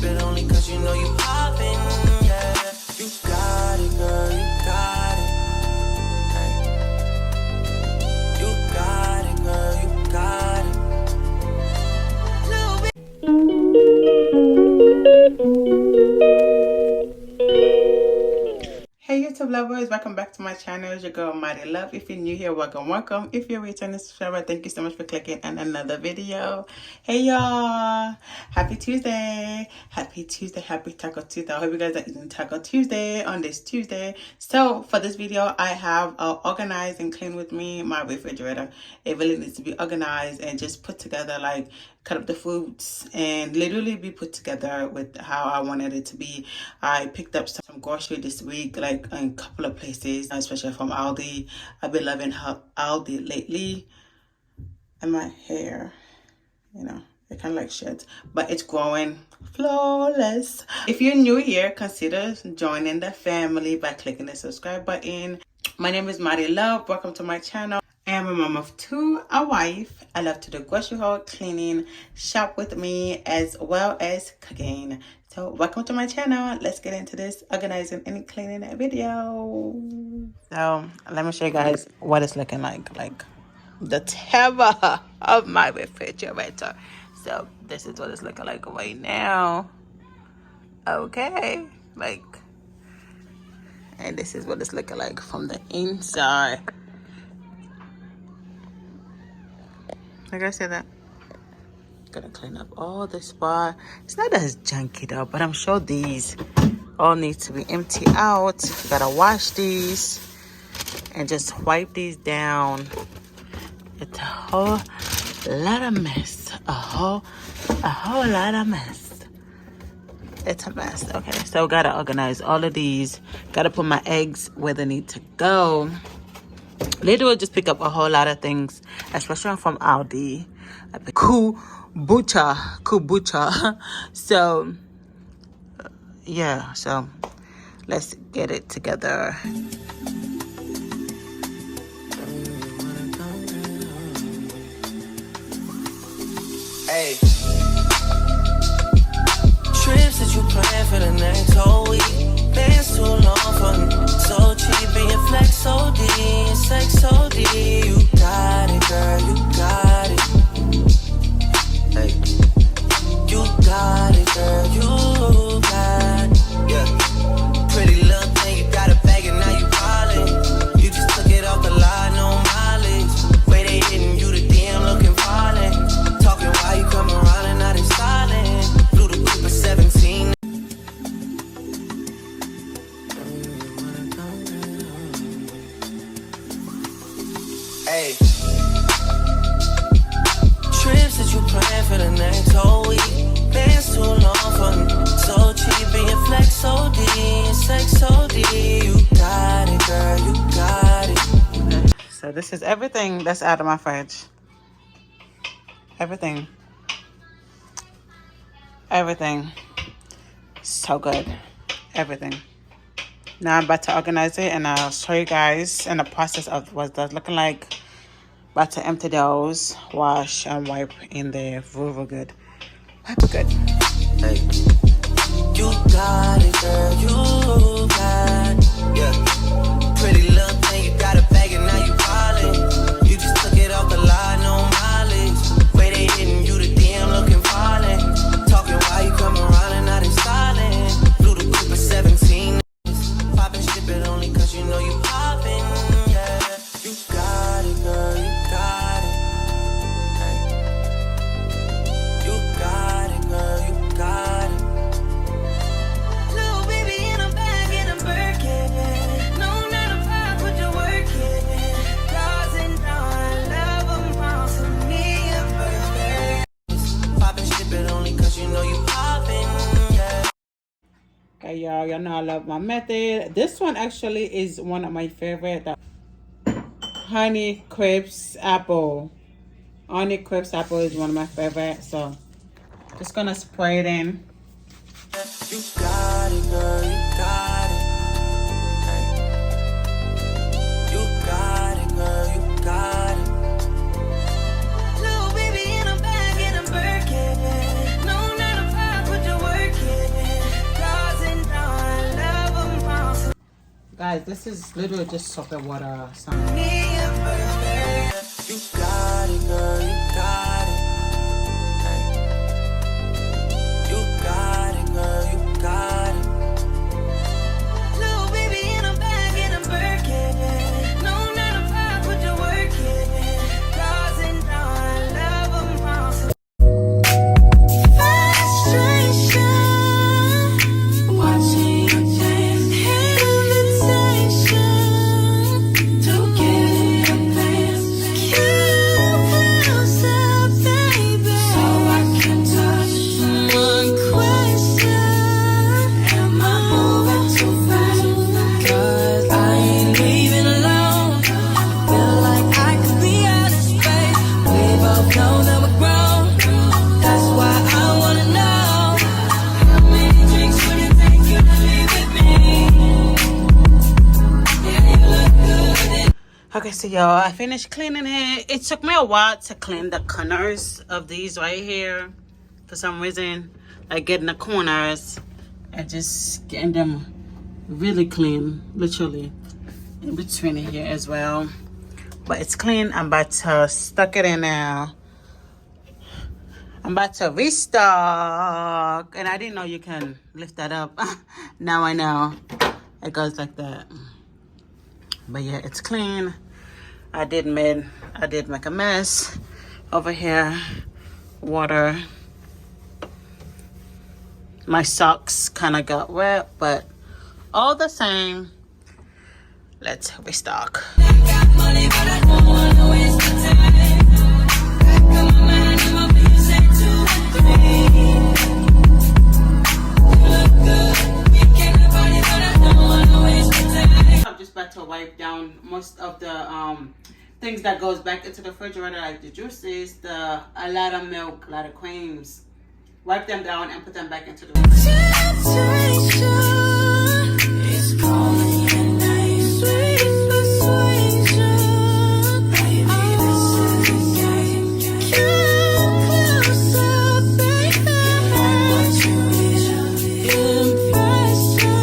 ship it only cause you know you poppin', yeah. You got it, girl, you got it. Hey. You got it, girl, you got it. Hey YouTube lovers, welcome back to my channel. It's your girl Mighty Love. If you're new here, welcome. If you're a returning subscriber, thank you so much for clicking on another video. Hey y'all, happy Tuesday, happy Taco Tuesday. I hope you guys are eating Taco Tuesday on this Tuesday. So for this video, I have organize and clean with me my refrigerator. It really needs to be organized and just put together, like cut up the foods and literally be put together with how I wanted it to be. I picked up some grocery this week, like in a couple of places, especially from Aldi. I've been loving Aldi lately. And my hair, you know, it kind of like sheds, but it's growing flawless. If you're new here, consider joining the family by clicking the subscribe button. My name is Mighty Love. Welcome to my channel. I am a mom of two, a wife. I love to do grocery haul, cleaning, shop with me, as well as cooking. So welcome to my channel. Let's get into this organizing and cleaning video. So let me show you guys what it's looking like the terror of my refrigerator. So this is what it's looking like right now. Okay, and this is what it's looking like from the inside. Like I said, that gonna clean up all the spot. It's not as junky though, but I'm sure these all need to be emptied out. Gotta wash these and just wipe these down. It's a whole lot of mess. A whole lot of mess. It's a mess. Okay, so gotta organize all of these. Gotta put my eggs where they need to go. Later we'll just pick up a whole lot of things, especially from Aldi. I pick kombucha. So yeah, so let's get it together. Hey. Trips that you plan for the next whole week. Bands too long for me. So cheap and your flex so D, sex so D. You got it, girl, you got it. Hey. You got it, girl, you got it. Yeah. Pretty little thing, you got a bag and now you ballin'. You just took it off the line, no mileage. Way they hitting you, the DM looking violent. Talking while you come around and now they silent. Blew the coupe at 17. Hey. Trips that you plan for the next whole week. Bands too long for me. So cheap and your flex so D, sex so D. You got it, girl, you got it. So this is everything that's out of my fridge. Everything. So good. Everything. Now I'm about to organize it and I'll show you guys in the process of what that's looking like. About to empty those, wash and wipe in there real good. Wipe good. Hey. You got it, girl, you got it. Yeah. Pretty little thing, you got a bag and now you ballin'. You just took it off the line, no mileage. Way they hitting you, the DM looking violent. Talking while you come around and now they silent. Blew the coupe at 17. Poppin' ship it only cause you know you poppin', yeah. You got it, girl, you got it. Hey. You got it, girl, you got it. Little baby in a bag and a Birkin. No 9 to 5, put your work in. Cars and dawn, love them all to me a birthday. Poppin' ship it only cause you know you poppin', yeah. Okay, y'all know I love my method. This one actually is one of my favorite. Honey Crisp Apple. Honey Crisp Apple is one of my favorites. So just gonna spray it in. You got it, girl, you got it. Hey. You got it, girl, you got it. Little baby in a bag and a Birkin. No 9 to 5, put your work in. guys, this is literally just soap and water. So. You got it, girl, you got it. You got it, girl, you got it. Little baby in a bag in a Birkin. No 9 to 5, put your work in. Cars and down, I love 'em all. Frustration, watching you dance. Hesitation to get in your pants. Closer, baby, so I can touch. One question, am I moving too fast? 'Cause I ain't leaving alone. Feel like I could be out of space. We both know that we're grown. That's why I wanna know, how many drinks would it take you to leave with me? Yeah, you look good. Okay, so y'all, I finished cleaning it. It took me a while to clean the corners of these right here. For some reason, like getting the corners and just getting them really clean, literally in between here as well. But it's clean. I'm about to stuck it in now. I'm about to restock, and I didn't know you can lift that up. Now I know it goes like that. But yeah, it's clean. I did make a mess over here. Water. My socks kind of got wet, but all the same, let's restock. Got money, but I don't wanna waste my time. Back on my mind, and my bills say 2 and 3. You look good, you came to party, but I don't wanna waste my time. I'm just about to wipe down most of the things that goes back into the refrigerator, like the juices, a lot of milk, a lot of creams. Wipe them down and put them back into the refrigerator. It's calling your name, sweet persuasion. Baby, this is a game. Come closer, baby. Like what you is. Impression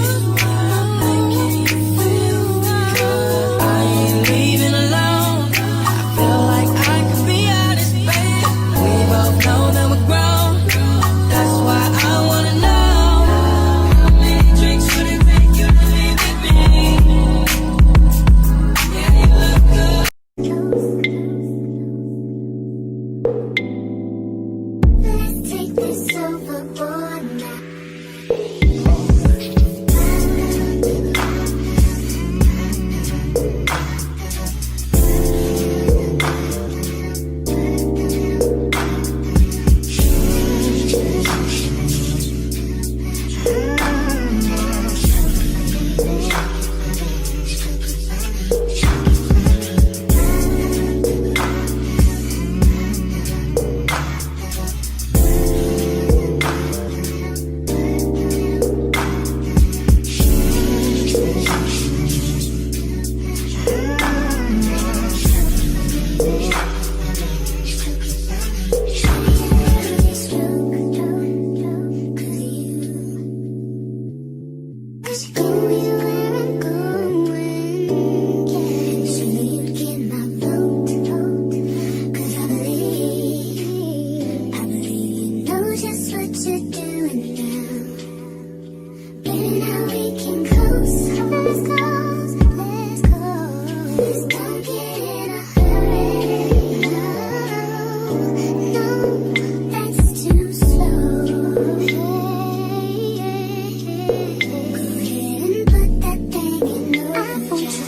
is what I'm making you feel. 'Cause I ain't leaving alone. I feel like I could be out of space. We both know that we're grown. That's why I wanna know, how many drinks would it take you to leave with me? Yeah, you look good. Let's take this overboard now. Cause you go where I'm going, yeah. So you get my vote. 'Cause I believe you know just what you're doing now. Baby, now we can close. Let's close, let's close. Let's don't get in a hurry. No, that's too slow. Go ahead and put that thing in overdrive.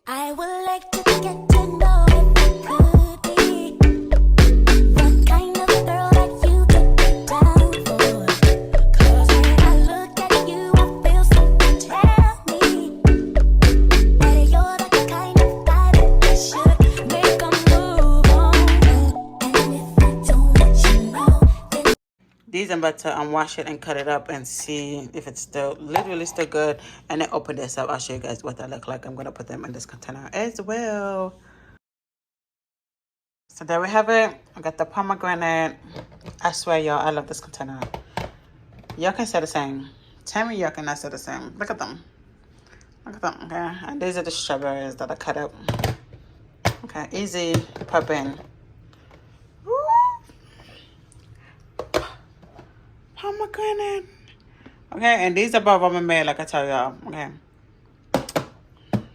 I would like to get to know if it could be the kind of girl that you took me down for. 'Cause when I look at you, I feel something tell me that you're the kind of guy that I should make a move on. And if I don't let you know, these I'm about to wash it and cut it up and see if it's still literally still good, and then open this up. I'll show you guys what that look like. I'm gonna put them in this container as well. So there we have it. I got the pomegranate. I swear y'all, I love this container. Y'all can say the same. Tell me y'all cannot say the same. Look at them. Look at them, okay? And these are the strawberries that I cut up. Okay, easy popping. Pomegranate. Okay, and these are both of made, like I tell y'all. Okay.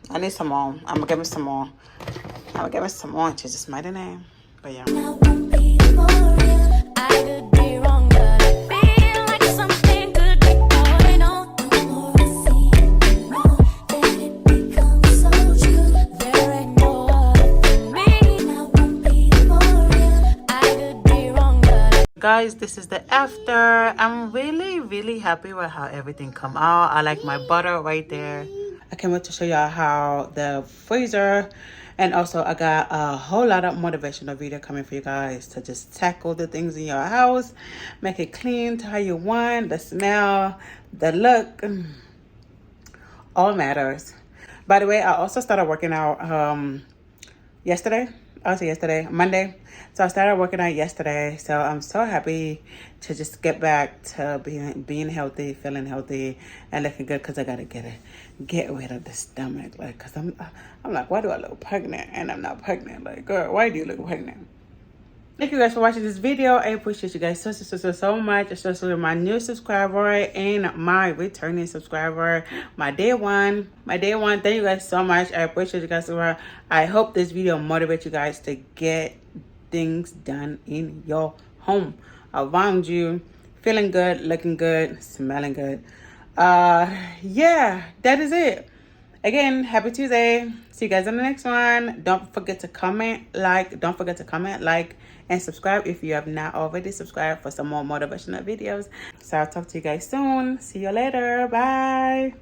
I need some more. I'm gonna give me some more. I'm gonna give me some more in Jesus' mighty name. But yeah. I could be wrong, but I feel like something could be going on. The more I see more, then it becomes so true. There ain't no other for me. I won't be for real. I could be wrong, but Guys, this is the after. I'm really happy with how everything come out. I like my butter right there. I can't wait to show y'all how the freezer, and also I got a whole lot of motivational video coming for you guys to just tackle the things in your house, make it clean to how you want, the smell, the look, all matters. By the way, I also started working out yesterday. I would say yesterday, Monday. So I started working out yesterday. So I'm so happy to just get back to being healthy, feeling healthy, and looking good. Cause I gotta get rid of the stomach. Like, cause I'm like, why do I look pregnant? And I'm not pregnant. Like, girl, why do you look pregnant? Thank you guys for watching this video. I appreciate you guys so much, especially my new subscriber and my returning subscriber, my day one. Thank you guys so much. I appreciate you guys so much. I hope this video motivates you guys to get things done in your home, around you, feeling good, looking good, smelling good. Yeah, that is it. Again, happy Tuesday. See you guys on the next one. Don't forget to comment, like, and subscribe if you have not already subscribed for some more motivational videos. So I'll talk to you guys soon. See you later. Bye.